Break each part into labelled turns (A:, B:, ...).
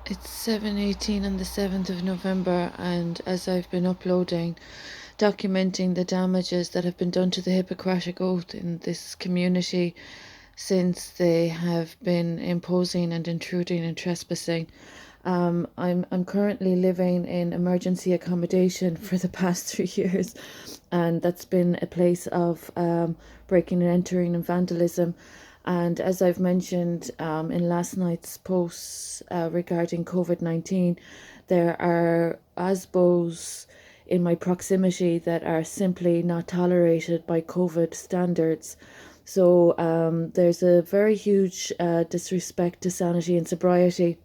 A: It's 7:18 on the 7th of November, and as I've been uploading, documenting the damages that have been done to the Hippocratic Oath in this community since they have been imposing and intruding and trespassing. I'm currently living in emergency accommodation for the past 3 years, and that's been a place of breaking and entering and vandalism. And as I've mentioned in last night's posts regarding COVID-19, there are ASBOs in my proximity that are simply not tolerated by COVID standards. So there's a very huge disrespect to sanity and sobriety,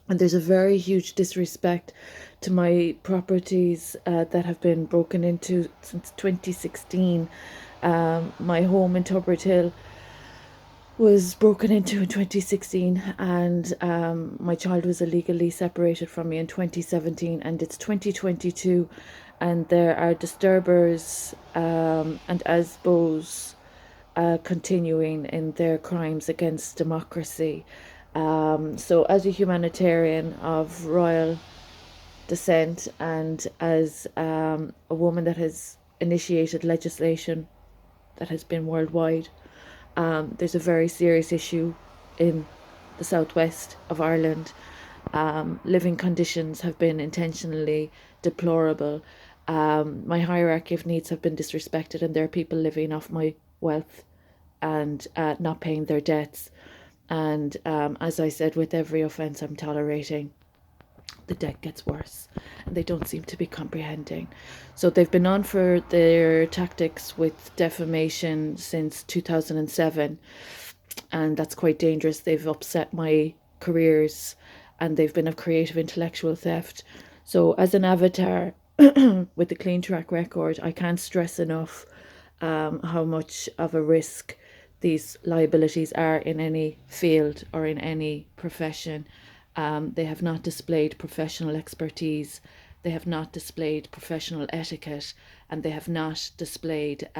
A: and there's a very huge disrespect to my properties that have been broken into since 2016. My home in Tubbard Hill was broken into in 2016, and my child was illegally separated from me in 2017, and it's 2022, and there are disturbers and ASBOs continuing in their crimes against democracy. So, as a humanitarian of royal descent, and as a woman that has initiated legislation that has been worldwide, there's a very serious issue in the southwest of Ireland. Living conditions have been intentionally deplorable. My hierarchy of needs have been disrespected, and there are people living off my wealth and not paying their debts. And as I said, with every offence I'm tolerating, the debt gets worse, and they don't seem to be comprehending. So they've been on for their tactics with defamation since 2007, and that's quite dangerous. They've upset my careers, and they've been of creative intellectual theft. So as an avatar with a clean track record, I can't stress enough how much of a risk these liabilities are in any field or in any profession. They have not displayed professional expertise, they have not displayed professional etiquette, and they have not displayed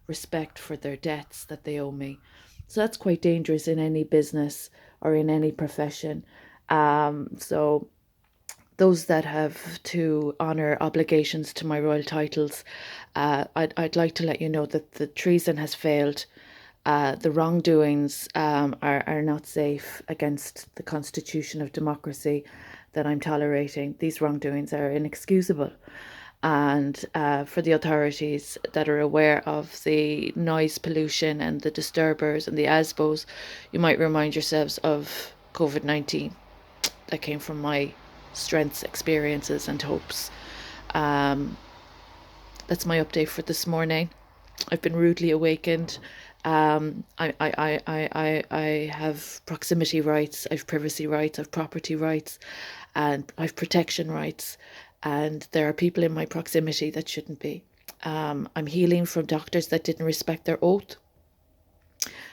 A: respect for their debts that they owe me. So that's quite dangerous in any business or in any profession. So those that have to honour obligations to my royal titles, I'd like to let you know that the treason has failed. The wrongdoings are not safe against the constitution of democracy that I'm tolerating. These wrongdoings are inexcusable. And for the authorities that are aware of the noise pollution and the disturbers and the ASBOs, you might remind yourselves of COVID-19 that came from my strengths, experiences, and hopes. That's my update for this morning. I've been rudely awakened. I have proximity rights, I've privacy rights, I've property rights, and I've protection rights. And there are people in my proximity that shouldn't be. I'm healing from doctors that didn't respect their oath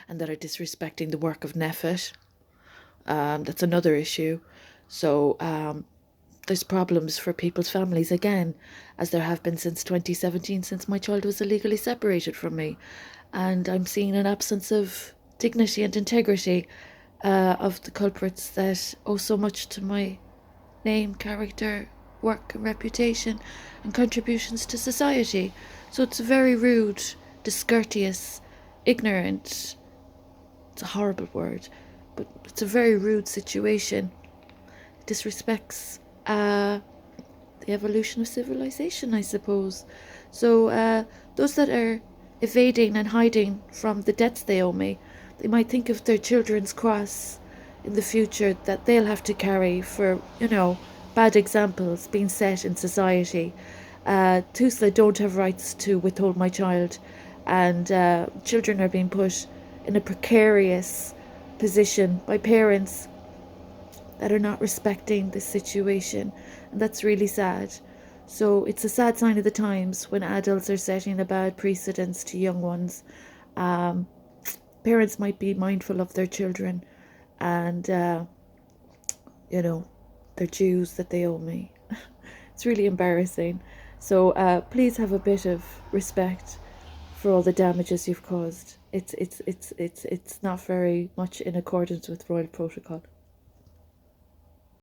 A: and that are disrespecting the work of NEFIT. That's another issue. So there's problems for people's families again, as there have been since 2017, since my child was illegally separated from me. And I'm seeing an absence of dignity and integrity of the culprits that owe so much to my name, character, work, and reputation, and contributions to society. So it's very rude, discourteous, ignorant. It's a horrible word, but it's a very rude situation. It disrespects the evolution of civilization, I suppose. So those that are evading and hiding from the debts they owe me, they might think of their children's cross in the future that they'll have to carry for, bad examples being set in society. TUSLA don't have rights to withhold my child, and children are being put in a precarious position by parents that are not respecting this situation, and that's really sad. So it's a sad sign of the times when adults are setting a bad precedence to young ones. Parents might be mindful of their children and, their dues that they owe me. It's really embarrassing. So please have a bit of respect for all the damages you've caused. It's not very much in accordance with royal protocol.